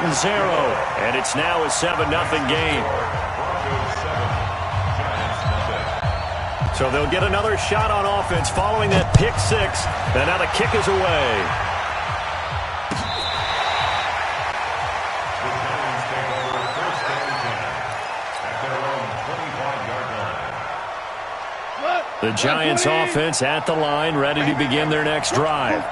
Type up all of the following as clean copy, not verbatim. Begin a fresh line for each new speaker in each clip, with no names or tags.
and it's now a 7-0 game. So they'll get another shot on offense following that pick six, and now the kick is away. The Giants offense at the line, ready to begin their next drive.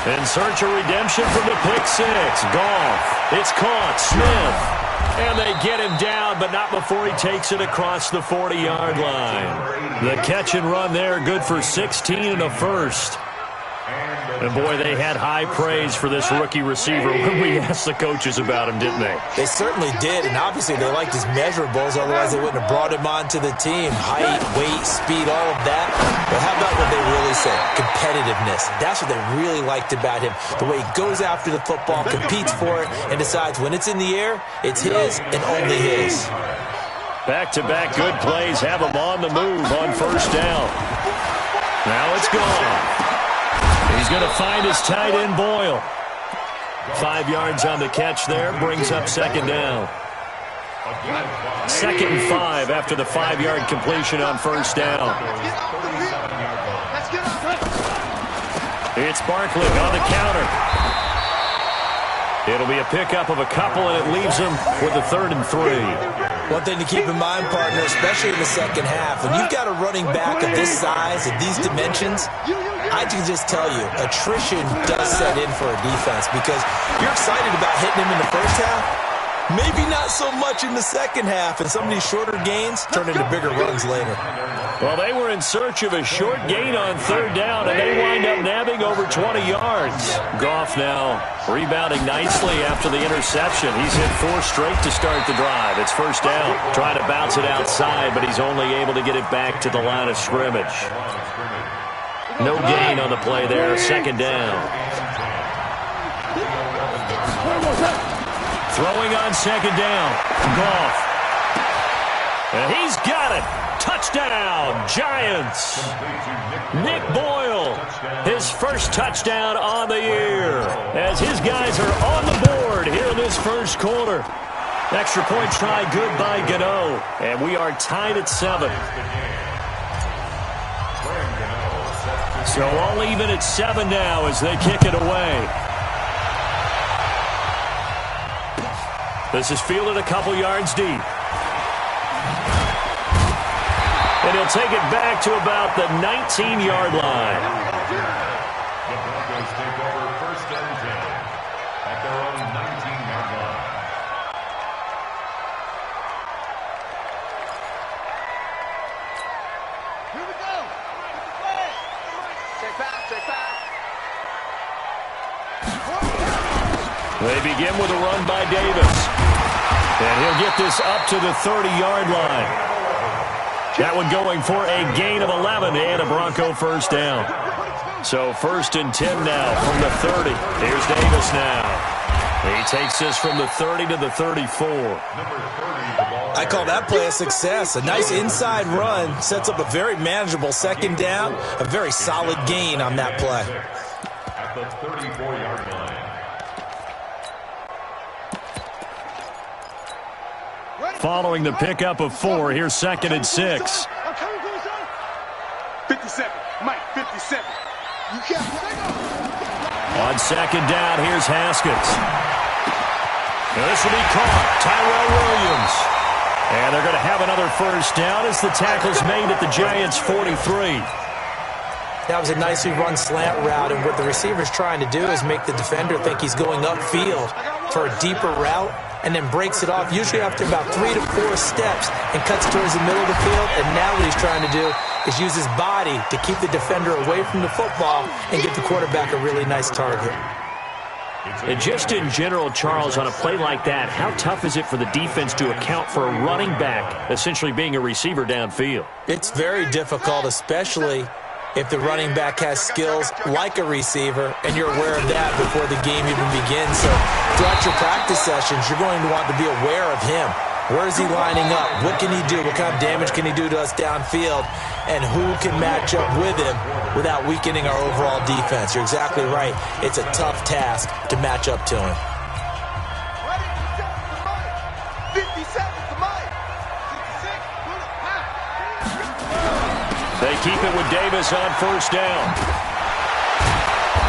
In search of redemption from the pick six. Goff. It's caught. Smith. And they get him down, but not before he takes it across the 40-yard line. The catch and run there, good for 16 and a first. And, boy, they had high praise for this rookie receiver when we asked the coaches about him, didn't they?
They certainly did, and obviously they liked his measurables. Otherwise, they wouldn't have brought him onto the team. Height, weight, speed, all of that. But how about what they really said? Competitiveness. That's what they really liked about him. The way he goes after the football, competes for it, and decides when it's in the air, it's his and only his.
Back-to-back good plays have him on the move on first down. Now it's gone. He's going to find his tight end, Boyle. 5 yards on the catch there, brings up second down. 2nd and 5 after the 5-yard completion on first down. It's Barkley on the counter. It'll be a pickup of a couple, and it leaves him with a 3rd and 3.
One thing to keep in mind, partner, especially in the second half, when you've got a running back of this size, of these dimensions, I can just tell you, attrition does set in for a defense because you're excited about hitting him in the first half. Maybe not so much in the second half, and some of these shorter gains turn into bigger runs later.
Well, they were in search of a short gain on 3rd down, and they wind up nabbing over 20 yards. Goff now rebounding nicely after the interception. He's hit 4 straight to start the drive. It's first down. Trying to bounce it outside, but he's only able to get it back to the line of scrimmage. No gain on the play there. 2nd down. Throwing on 2nd down. Goff. And he's got it. Touchdown, Giants. Nick Boyle, his first touchdown on the year, as his guys are on the board here in this first quarter. Extra point try good by Gano, and we are tied at 7. So all even at 7 now as they kick it away. This is fielded a couple yards deep. And he'll take it back to about the 19-yard line.
The Broncos take over 1st and 10 at their own 19-yard line.
Here we go. Check back, check back.
They begin with a run by Davis. And he'll get this up to the 30-yard line. That one going for a gain of 11 and a Bronco first down. So 1st and 10 now from the 30. Here's Davis now. He takes this from the 30 to the 34.
I call that play a success. A nice inside run sets up a very manageable 2nd down. A very solid gain on that play.
At the 34-yard line.
Following the pickup of 4, here's 2nd and 6.
57, Mike, 57. You can't.
On 2nd down, here's Haskins. Now this will be caught. Tyrell Williams. And they're going to have another first down as the tackle's made at the Giants' 43.
That was a nicely run slant route, and what the receiver's trying to do is make the defender think he's going upfield for a deeper route, and then breaks it off, usually after about 3 to 4 steps, and cuts towards the middle of the field. And now what he's trying to do is use his body to keep the defender away from the football and give the quarterback a really nice target.
And just in general, Charles, on a play like that, how tough is it for the defense to account for a running back essentially being a receiver downfield?
It's very difficult, especially if the running back has skills like a receiver, and you're aware of that before the game even begins. So throughout your practice sessions, you're going to want to be aware of him. Where is he lining up? What can he do? What kind of damage can he do to us downfield? And who can match up with him without weakening our overall defense? You're exactly right. It's a tough task to match up to him.
50 seconds to Mike. 66.
They keep it with Davis on first down.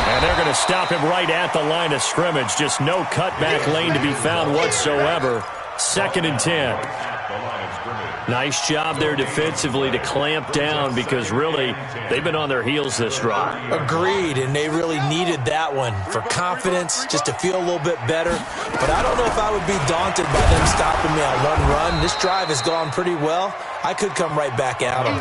And they're going to stop him right at the line of scrimmage. Just no cutback lane to be found whatsoever. 2nd and 10. Nice job there defensively to clamp down because really they've been on their heels this drive.
Agreed, and they really needed that one for confidence, just to feel a little bit better. But I don't know if I would be daunted by them stopping me on one run. This drive has gone pretty well. I could come right back at them.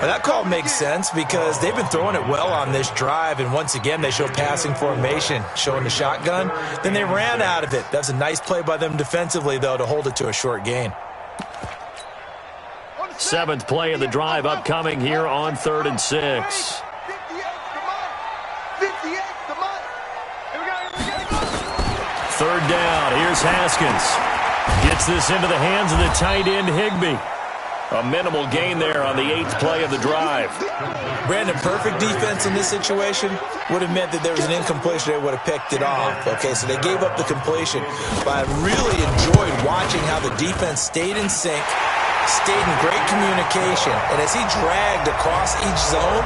But that call makes sense because they've been throwing it well on this drive, and once again they show passing formation, showing the shotgun. Then they ran out of it. That's a nice play by them defensively, though, to hold it to a short gain.
7th play of the drive upcoming here on 3rd and 6. 3rd down. Here's Haskins. Gets this into the hands of the tight end, Higbee. A minimal gain there on the 8th play of the drive.
Brandon, perfect defense in this situation would have meant that there was an incompletion. They would have picked it off. Okay, so they gave up the completion. But I really enjoyed watching how the defense stayed in sync, stayed in great communication. And as he dragged across each zone,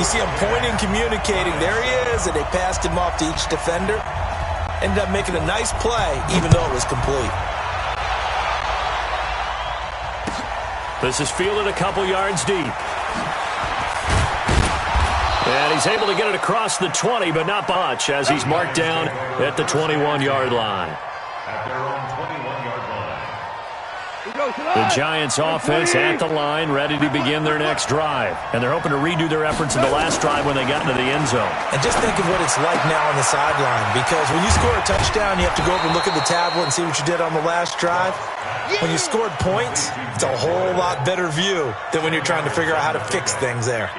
you see him pointing, communicating. There he is, and they passed him off to each defender. Ended up making a nice play, even though it was complete.
This is fielded a couple yards deep. And he's able to get it across the 20, but not much, as he's marked down at the 21-yard line.
At their own 21-yard line.
The Giants offense at the line, ready to begin their next drive. And they're hoping to redo their efforts in the last drive when they got into the end zone.
And just think of what it's like now on the sideline, because when you score a touchdown, you have to go over and look at the tablet and see what you did on the last drive. When you scored points, it's a whole lot better view than when you're trying to figure out how to fix things there.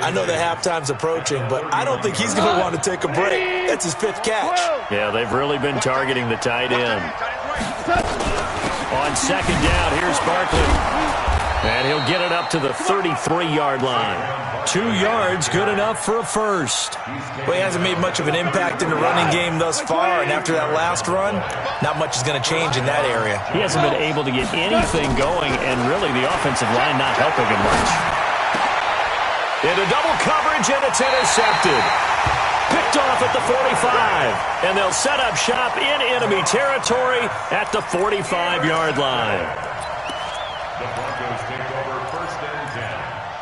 I know the halftime's approaching, but I don't think he's going to want to take a break. That's his 5th catch.
Yeah, they've really been targeting the tight end. On 2nd down, here's Barkley. And he'll get it up to the 33-yard line. 2 yards, good enough for a first.
Well, he hasn't made much of an impact in the running game thus far, and after that last run, not much is going to change in that area.
He hasn't been able to get anything going, and really the offensive line not helping him much. Into double coverage, and it's intercepted. Picked off at the 45, and they'll set up shop in enemy territory at the 45-yard line.
The Broncos take over 1st and 10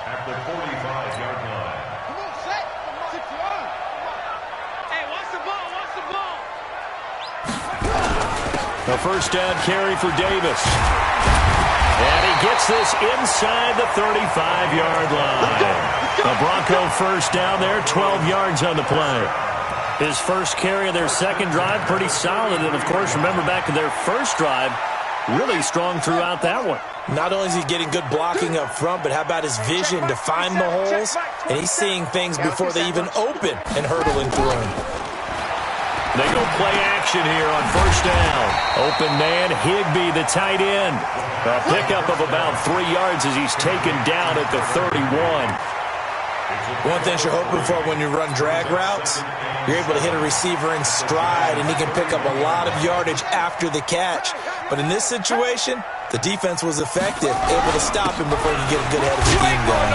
at the 45-yard line.
Come on, set. Hey, watch the ball. Watch the ball.
A 1st down carry for Davis. And he gets this inside the 35-yard line. The Bronco 1st down there, 12 yards on the play. His first carry of their 2nd drive, pretty solid. And, of course, remember back to their 1st drive, really strong throughout that one.
Not only is he getting good blocking up front, but how about his vision to find the holes? And he's seeing things before they even open and hurtling through them.
They go play action here on 1st down. Open man, Higbee, the tight end. A pickup of about 3 yards as he's taken down at the 31.
One thing you're hoping for when you run drag routes, you're able to hit a receiver in stride, and he can pick up a lot of yardage after the catch. But in this situation, the defense was effective, able to stop him before he could get a good head of steam going.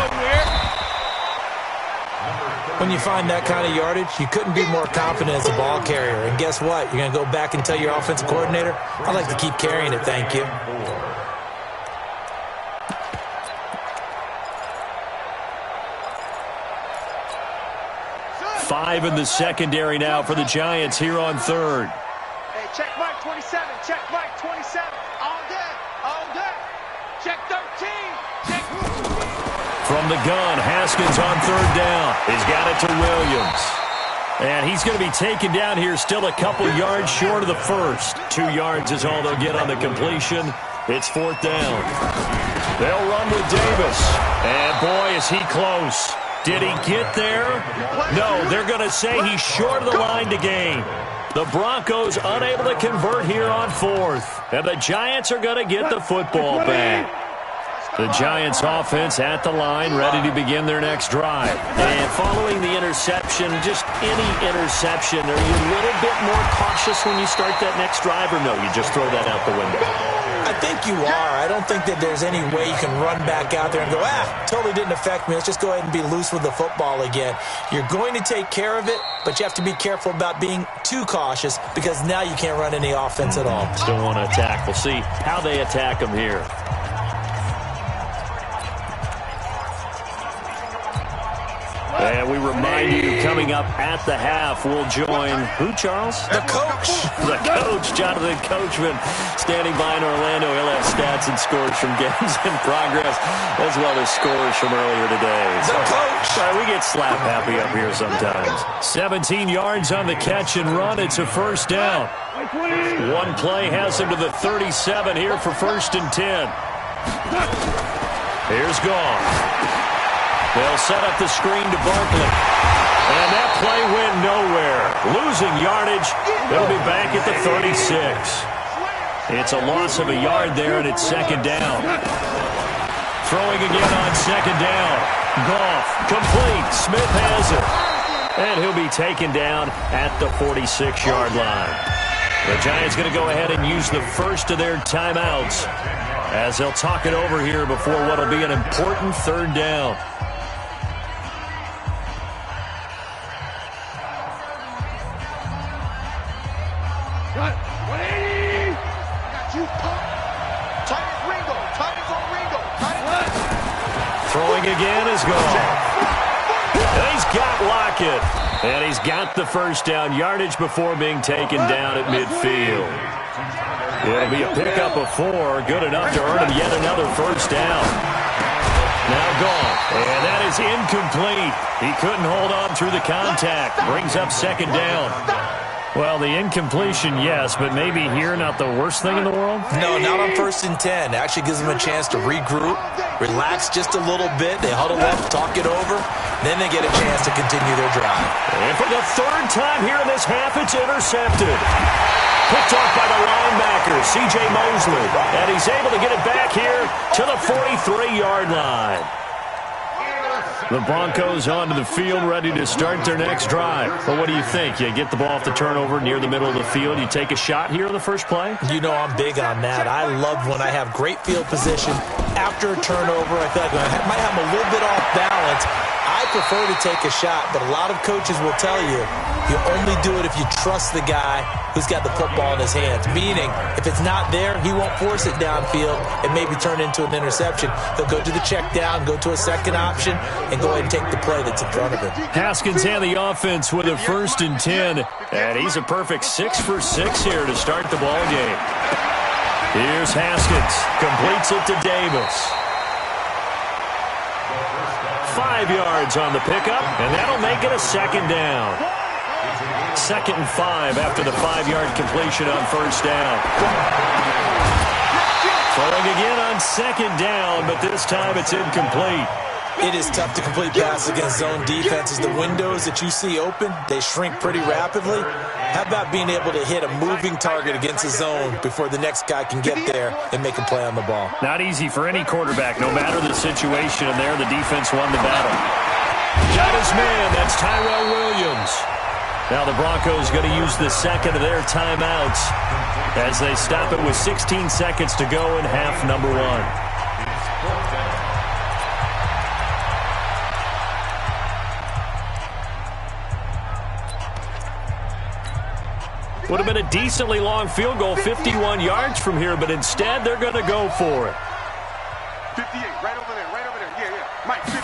When you find that kind of yardage, you couldn't be more confident as a ball carrier. And guess what? You're going to go back and tell your offensive coordinator, I'd like to keep carrying it, thank you.
Five in the secondary now for the Giants here on 3rd.
Hey, check Mike 27. Check Mike 27. All day. All day. Check 13. Check.
From the gun, Haskins on 3rd down. He's got it to Williams. And he's going to be taken down here still a couple yards short of the first. 2 yards is all they'll get on the completion. It's 4th down. They'll run with Davis. And boy, is he close. Did he get there? No, they're going to say he's short of the line to gain. The Broncos unable to convert here on fourth. And the Giants are going to get the football back. The Giants offense at the line, ready to begin their next drive. And following the interception, just any interception, are you a little bit more cautious when you start that next drive, or no, you just throw that out the window?
I think you are. I don't think that there's any way you can run back out there and go, totally didn't affect me. Let's just go ahead and be loose with the football again. You're going to take care of it, but you have to be careful about being too cautious because now you can't run any offense at all.
Still want to attack. We'll see how they attack them here. And we remind you, coming up at the half, we'll join who, Charles?
The coach.
The coach, Jonathan Coachman, standing by in Orlando. He'll have stats and scores from games in progress, as well as scores from earlier today.
The coach.
We get slap happy up here sometimes. 17 yards on the catch and run. It's a first down. One play has him to the 37 here for 1st and 10. Here's Goff. They'll set up the screen to Barkley. And that play went nowhere. Losing yardage. It'll be back at the 36. It's a loss of a yard there, and it's 2nd down. Throwing again on 2nd down. Goff, complete. Smith has it. And he'll be taken down at the 46-yard line. The Giants going to go ahead and use the first of their timeouts as they'll talk it over here before what will be an important 3rd down. Throwing again is Goff. And he's got Lockett. And he's got the first down. Yardage before being taken down at midfield. It'll be a pickup of 4. Good enough to earn him yet another first down. Now Goff. And that is incomplete. He couldn't hold on through the contact. Brings up 2nd down. Well, the incompletion, yes, but maybe here not the worst thing in the world?
No, not on 1st and 10. It actually gives them a chance to regroup, relax just a little bit. They huddle up, talk it over, then they get a chance to continue their drive.
And for the 3rd time here in this half, it's intercepted. Picked off by the linebacker, C.J. Mosley. And he's able to get it back here to the 43-yard line. The Broncos onto the field, ready to start their next drive. But what do you think? You get the ball off the turnover near the middle of the field. You take a shot here in the first play?
You know I'm big on that. I love when I have great field position. After a turnover, I feel like I might have a little bit off balance. I prefer to take a shot, but a lot of coaches will tell you, you only do it if you trust the guy who's got the football in his hands. Meaning, if it's not there, he won't force it downfield and maybe turn into an interception. He'll go to the check down, go to a second option, and go ahead and take the play that's in front of him.
Haskins and the offense with a 1st and 10. And he's a perfect 6 for 6 here to start the ball game. Here's Haskins. Completes it to Davis. 5 yards on the pickup, and that'll make it a 2nd down. 2nd and 5 after the 5-yard completion on 1st down. Throwing again on 2nd down, but this time it's incomplete.
It is tough to complete passes against zone defenses. The windows that you see open, they shrink pretty rapidly. How about being able to hit a moving target against a zone before the next guy can get there and make a play on the ball?
Not easy for any quarterback, no matter the situation, and there the defense won the battle. Got his man, that's Tyrell Williams. Now the Broncos going to use the 2nd of their timeouts as they stop it with 16 seconds to go in half number 1. Would have been a decently long field goal, 51 yards from here, but instead they're going to go for it.
58, right over there, yeah. Mike, 58.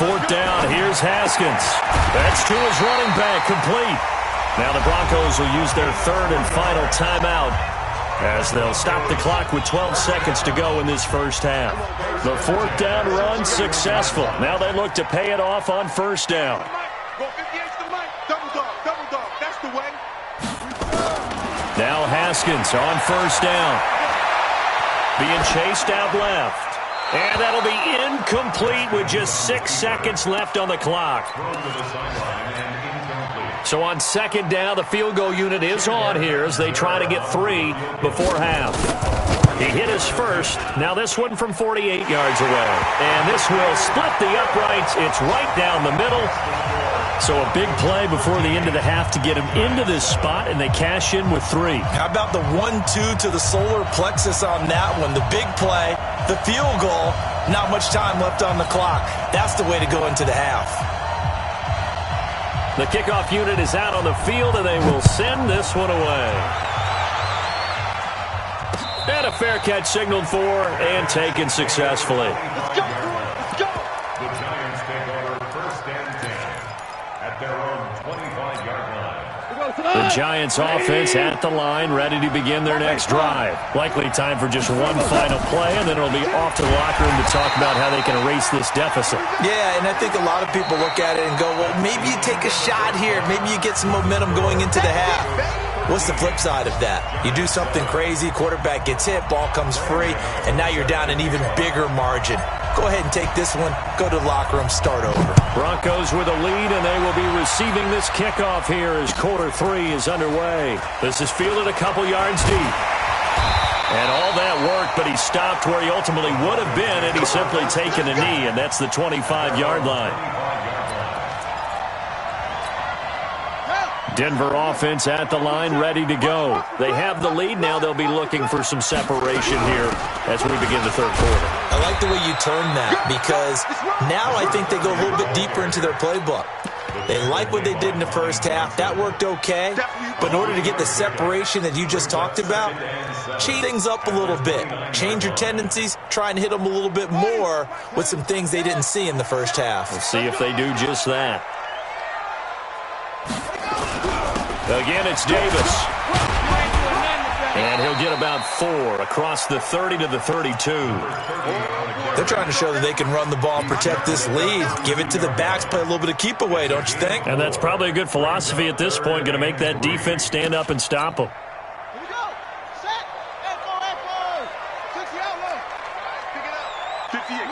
4th down, here's Haskins. That's to his running back, complete. Now the Broncos will use their 3rd and final timeout as they'll stop the clock with 12 seconds to go in this first half. The 4th down run successful. Now they look to pay it off on 1st down.
Go 58 to Mike. Double dog. That's the way.
Now Haskins on 1st down. Being chased out left. And that'll be incomplete with just 6 seconds left on the clock. So on second down, the field goal unit is on here as they try to get 3 before half. He hit his first. Now this one from 48 yards away. And this will split the uprights. It's right down the middle. So a big play before the end of the half to get him into this spot, and they cash in with 3.
How about the 1-2 to the solar plexus on that one? The big play, the field goal, not much time left on the clock. That's the way to go into the half.
The kickoff unit is out on the field, and they will send this one away. And a fair catch signaled for and taken successfully.
Let's go, let's go.
The Giants take over first and 10 at their own 25-yard line.
The Giants offense at the line, ready to begin their next drive. Likely time for just one final play, and then it'll be off to the locker room to talk about how they can erase this deficit.
Yeah, and I think a lot of people look at it and go, well, maybe you take a shot here. Maybe you get some momentum going into the half. What's the flip side of that? You do something crazy, quarterback gets hit, ball comes free, and now you're down an even bigger margin. Go ahead and take this one, go to the locker room, start over.
Broncos with a lead, and they will be receiving this kickoff here as quarter 3 is underway. This is fielded a couple yards deep. And all that worked, but he stopped where he ultimately would have been, and he's simply taken a knee, and that's the 25-yard line. Denver offense at the line, ready to go. They have the lead. Now they'll be looking for some separation here as we begin the third quarter.
I like the way you turn that, because now I think they go a little bit deeper into their playbook. They like what they did in the first half. That worked okay. But in order to get the separation that you just talked about, change things up a little bit. Change your tendencies. Try and hit them a little bit more with some things they didn't see in the first half.
We'll see if they do just that. Again, it's Davis. And he'll get about 4 across the 30 to the 32.
They're trying to show that they can run the ball and protect this lead. Give it to the backs, play a little bit of keep away, don't you think?
And that's probably a good philosophy at this point, going to make that defense stand up and stop them.
Here we go. Set. Echo, echo. 60 out low. Pick it up. 58.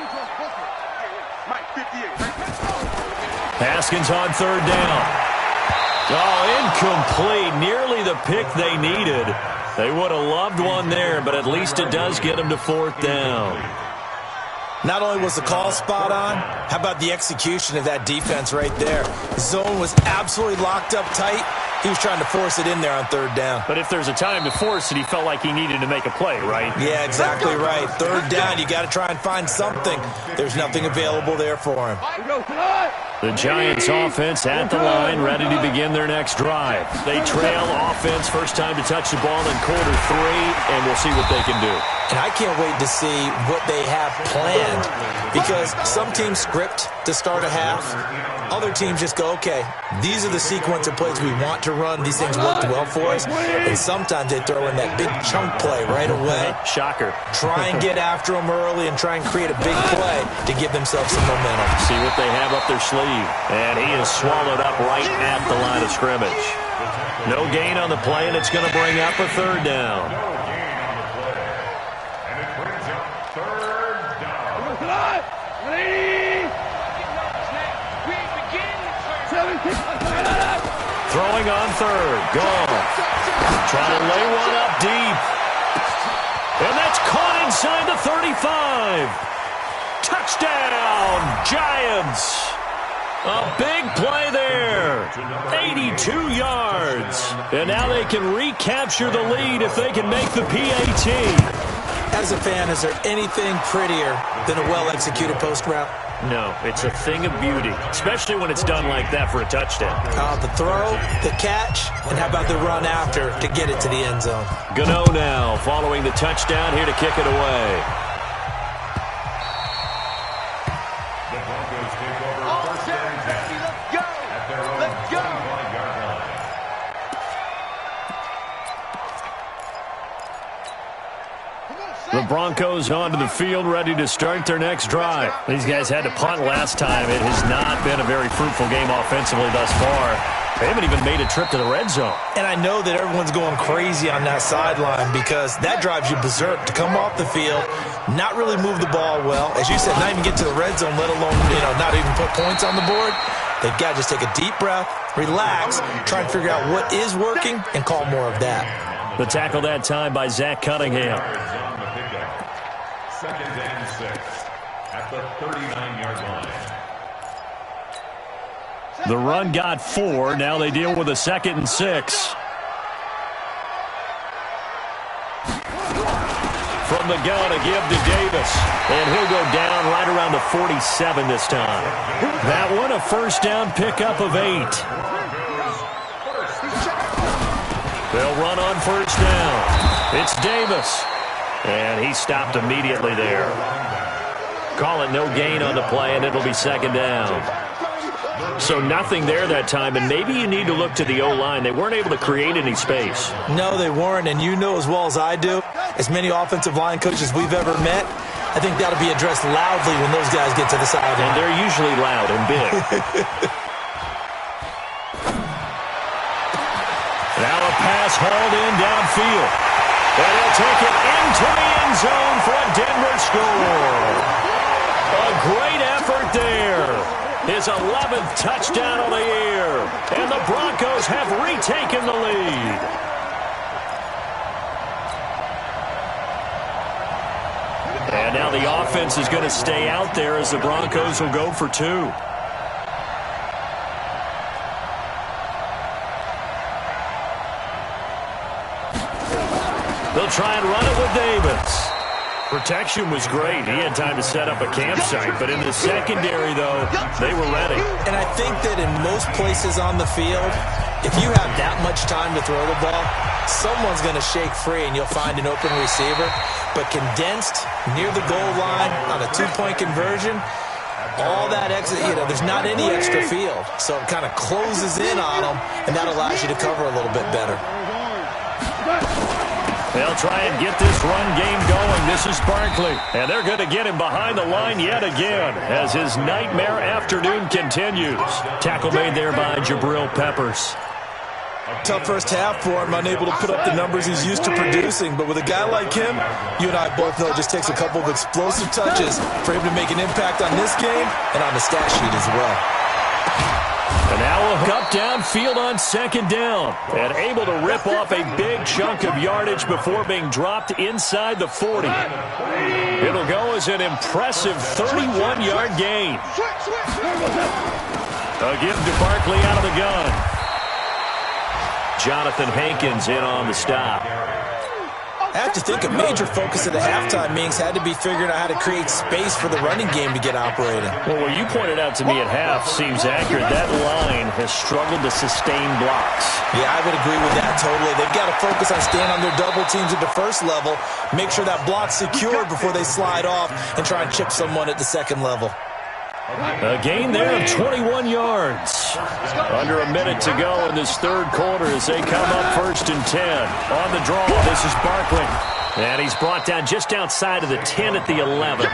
Mike, 58.
Haskins on third down. Oh, incomplete. Nearly the pick they needed. They would have loved one there, but at least it does get them to 4th down.
Not only was the call spot on, how about the execution of that defense right there? The zone was absolutely locked up tight. He was trying to force it in there on third down.
But if there's a time to force it, he felt like he needed to make a play, right?
Yeah, exactly right. Third down, you got to try and find something. There's nothing available there for him.
The Giants offense at the line, ready to begin their next drive. They trail offense, first time to touch the ball in quarter 3, and we'll see what they can do.
And I can't wait to see what they have planned, because some teams script to start a half. Other teams just go, okay, these are the sequence of plays we want to run. These things worked well for us. And sometimes they throw in that big chunk play right away.
Shocker.
Try and get after them early and try and create a big play to give themselves some momentum.
See what they have up their sleeve. And he is swallowed up right at the line of scrimmage. No gain on the play, and it's going to bring up a third down. Throwing on third. Gone. Trying to lay one up deep. And that's caught inside the 35. Touchdown, Giants. A big play there. 82 yards. And now they can recapture the lead if they can make the PAT.
As a fan, is there anything prettier than a well-executed post route?
No, it's a thing of beauty, especially when it's done like that for a touchdown.
The throw, the catch, and how about the run after to get it to the end zone?
Gano now following the touchdown here to kick it away.
The Broncos take over first and 10 at their own 25-yard line.
The Broncos onto the field, ready to start their next drive. These guys had to punt last time. It has not been a very fruitful game offensively thus far. They haven't even made a trip to the red zone.
And I know that everyone's going crazy on that sideline because that drives you berserk to come off the field, not really move the ball well. As you said, not even get to the red zone, let alone, not even put points on the board. They've got to just take a deep breath, relax, try and figure out what is working, and call more of that.
The tackle that time by Zach Cunningham.
Second and 6 at the 39-yard line.
The run got 4. Now they deal with a 2nd and 6. From the gun, a give to Davis. And he'll go down right around the 47 this time. That one, a first down pickup of 8. They'll run on first down. It's Davis. And he stopped immediately there. Call it no gain on the play, and it'll be 2nd down. So nothing there that time, and maybe you need to look to the O-line. They weren't able to create any space.
No, they weren't, and you know as well as I do, as many offensive line coaches we've ever met, I think that'll be addressed loudly when those guys get to the sideline.
And they're usually loud and big. Now a pass hauled in downfield. And he'll take it into the end zone for a Denver score. A great effort there. His 11th touchdown of the year. And the Broncos have retaken the lead. And now the offense is going to stay out there as the Broncos will go for 2. They'll try and run it with Davis. Protection was great. He had time to set up a campsite, but in the secondary, though, they were ready.
And I think that in most places on the field, if you have that much time to throw the ball, someone's going to shake free and you'll find an open receiver. But condensed, near the goal line, on a 2-point conversion, all that exit, there's not any extra field. So it kind of closes in on them, and that allows you to cover a little bit better.
They'll try and get this run game going. This is Barkley. And they're going to get him behind the line yet again as his nightmare afternoon continues. Tackle made there by Jabril Peppers.
Tough first half for him, unable to put up the numbers he's used to producing. But with a guy like him, you and I both know it just takes a couple of explosive touches for him to make an impact on this game and on the stat sheet as well.
And now a hook up downfield on 2nd down. And able to rip off a big chunk of yardage before being dropped inside the 40. It'll go as an impressive 31-yard gain. A give to Barkley out of the gun. Jonathan Hankins in on the stop.
I have to think a major focus of the halftime meetings had to be figuring out how to create space for the running game to get operating.
Well, what you pointed out to me at half seems accurate. That line has struggled to sustain blocks.
Yeah, I would agree with that totally. They've got to focus on staying on their double teams at the first level, make sure that block's secured before they slide off and try and chip someone at the second level.
A gain there of 21 yards. Under a minute to go in this 3rd quarter as they come up 1st and 10. On the draw, this is Barkley. And he's brought down just outside of the 10 at the 11.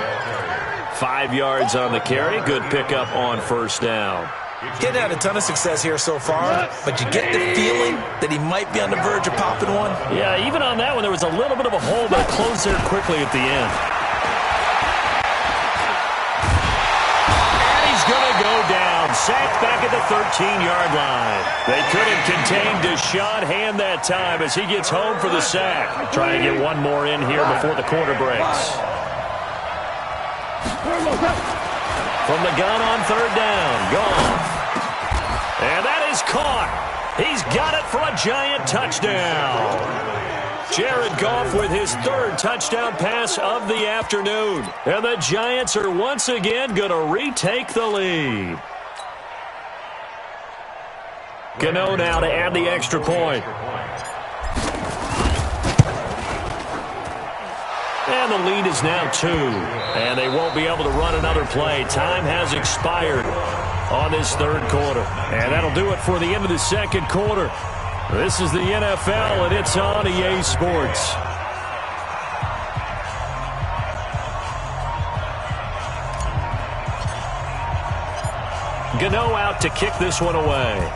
5 yards on the carry. Good pickup on first down.
He hadn't had a ton of success here so far, but you get the feeling that he might be on the verge of popping one.
Yeah, even on that one, there was a little bit of a hole, but it closed there quickly at the end. Sacked back at the 13-yard line. They couldn't contain Deshaun Hand that time as he gets home for the sack. Trying to get one more in here before the quarter breaks. From the gun on 3rd down, Goff. And that is caught. He's got it for a giant touchdown. Jared Goff with his 3rd touchdown pass of the afternoon. And the Giants are once again going to retake the lead. Gano now to add the extra point. And the lead is now 2. And they won't be able to run another play. Time has expired on this 3rd quarter. And that'll do it for the end of the 2nd quarter. This is the NFL, and it's on EA Sports. Gano out to kick this one away.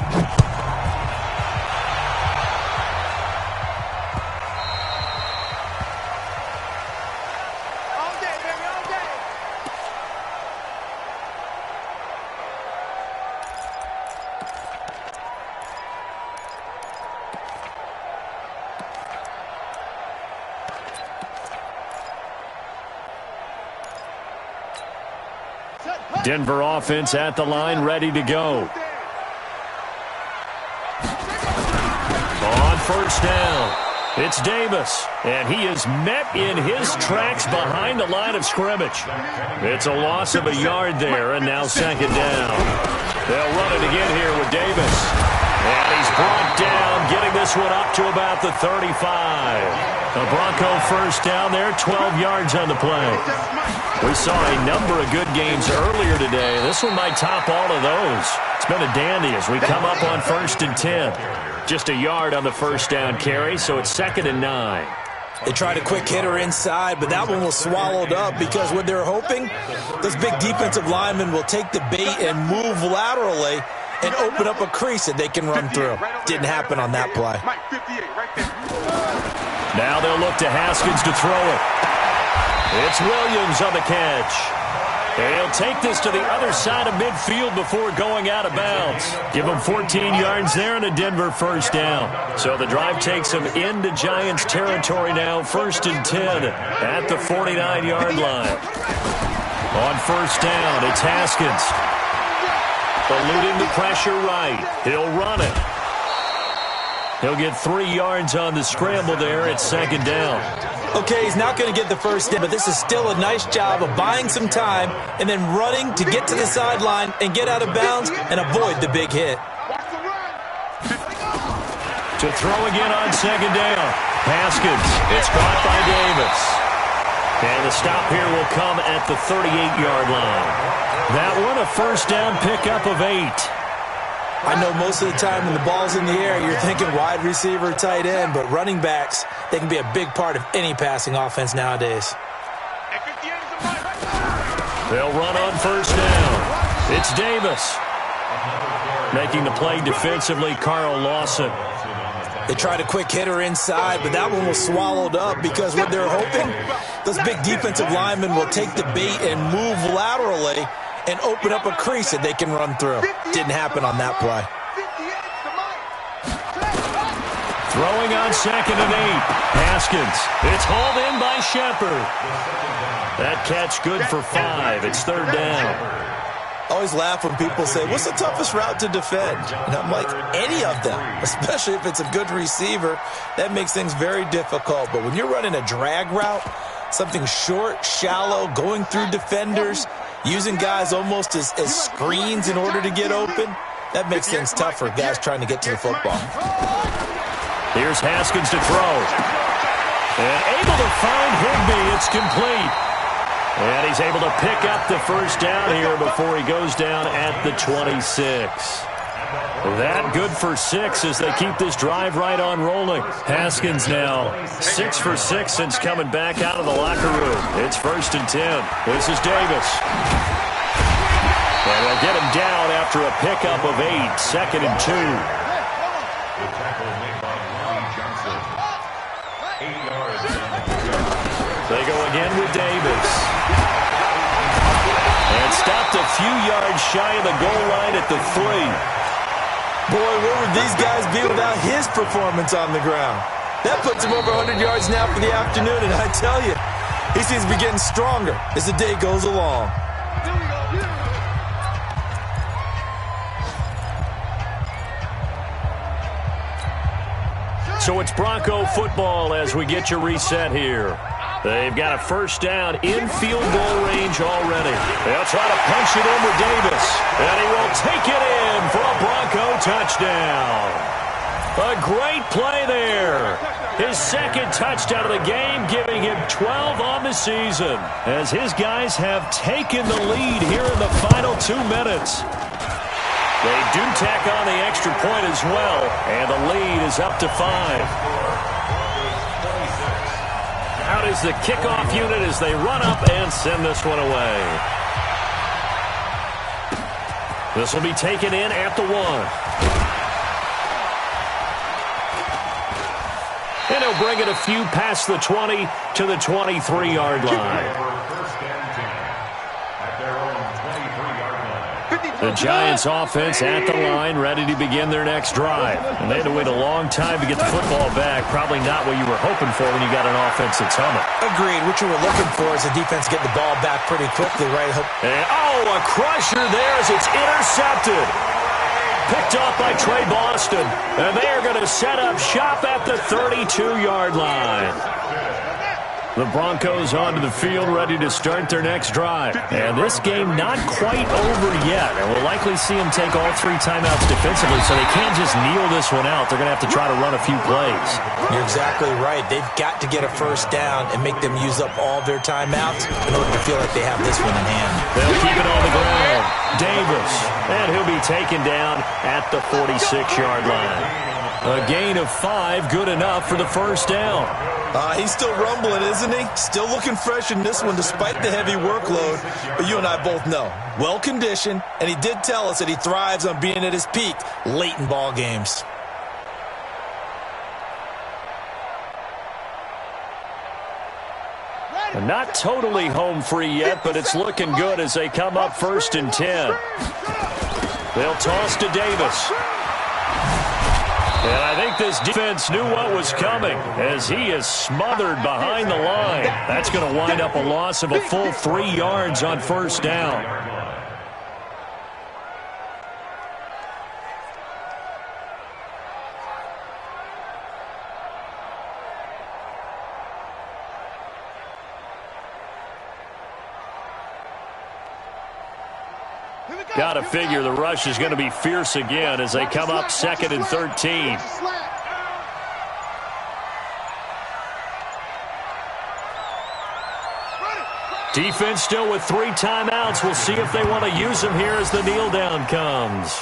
Denver offense at the line, ready to go. On first down, it's Davis, and he is met in his tracks behind the line of scrimmage. It's a loss of a yard there, and now second down. They'll run it again here with Davis. And he's brought down, getting this one up to about the 35. A Bronco first down there, 12 yards on the play. We saw a number of good games earlier today. This one might top all of those. It's been a dandy as we come up on 1st and 10. Just a yard on the first down carry, so it's 2nd and 9.
They tried a quick hitter inside, but that one was swallowed up because what they're hoping, those big defensive linemen will take the bait and move laterally and open up a crease that they can run through. Didn't happen on that play.
Now they'll look to Haskins to throw it. It's Williams on the catch. And he'll take this to the other side of midfield before going out of bounds. Give him 14 yards there and a Denver first down. So the drive takes him into Giants territory now, 1st and 10 at the 49-yard line. On first down, it's Haskins. Eluding the pressure right. He'll run it. He'll get 3 yards on the scramble there. It's 2nd down.
Okay, he's not going to get the first down, but this is still a nice job of buying some time and then running to get to the sideline and get out of bounds and avoid the big hit.
To throw again on 2nd down. Haskins. It's caught by Davis. And the stop here will come at the 38-yard line. That one a first down pickup of 8.
I know most of the time when the ball's in the air, you're thinking wide receiver, tight end, but running backs, they can be a big part of any passing offense nowadays.
They'll run on first down. It's Davis. Making the play defensively, Carl Lawson.
They tried a quick hitter inside, but that one was swallowed up because what they're hoping, those big defensive linemen will take the bait and move laterally and open up a crease that they can run through. Didn't happen on that play.
Throwing on 2nd and 8. Haskins. It's hauled in by Shepard. That catch good for 5. It's 3rd down.
I always laugh when people say, what's the toughest route to defend? And I'm like, any of them, especially if it's a good receiver. That makes things very difficult. But when you're running a drag route, something short, shallow, going through defenders, using guys almost as screens in order to get open, that makes things tough for guys trying to get to the football.
Here's Haskins to throw. And able to find Higbee. It's complete. And he's able to pick up the first down here before he goes down at the 26. That good for 6 as they keep this drive right on rolling. Haskins now 6 for 6 since coming back out of the locker room. It's 1st and 10. This is Davis. And they'll get him down after a pickup of 8. 2nd and 2. They go again with Davis. And stopped a few yards shy of the goal line at the 3.
Boy, where would these guys be without his performance on the ground? That puts him over 100 yards now for the afternoon, and I tell you, he seems to be getting stronger as the day goes along.
So it's Bronco football as we get you reset here. They've got a first down in field goal range already. They'll try to punch it in with Davis. And he will take it in for a Bronco touchdown. A great play there. His 2nd touchdown of the game, giving him 12 on the season. As his guys have taken the lead here in the final 2 minutes. They do tack on the extra point as well. And the lead is up to 5. Out is the kickoff unit as they run up and send this one away. This will be taken in at the 1. And he'll bring it a few past the 20 to the 23-yard line.
First and 10 at their own 23-yard line.
The Giants offense at the line, ready to begin their next drive. And they had to wait a long time to get the football back. Probably not what you were hoping for when you got an offense that's humming.
Agreed. What you were looking for is the defense get the ball back pretty quickly, right?
And, a crusher there as it's intercepted. Picked off by Trey Boston. And they are going to set up shop at the 32-yard line. The Broncos onto the field, ready to start their next drive. And this game not quite over yet. And we'll likely see them take all 3 timeouts defensively, so they can't just kneel this one out. They're going to have to try to run a few plays.
You're exactly right. They've got to get a first down and make them use up all their timeouts in order to feel like they have this one in hand.
They'll keep it on the ground. Davis. And he'll be taken down at the 46-yard line. A gain of 5, good enough for the first down.
He's still rumbling, isn't he? Still looking fresh in this one despite the heavy workload. But you and I both know, well-conditioned, and he did tell us that he thrives on being at his peak late in ball games.
And not totally home free yet, but it's looking good as they come up 1st and 10. They'll toss to Davis. And I think this defense knew what was coming as he is smothered behind the line. That's going to wind up a loss of a full 3 yards on first down. Got to figure the rush is going to be fierce again as they come up 2nd and 13. Defense still with 3 timeouts. We'll see if they want to use them here as the kneel down comes.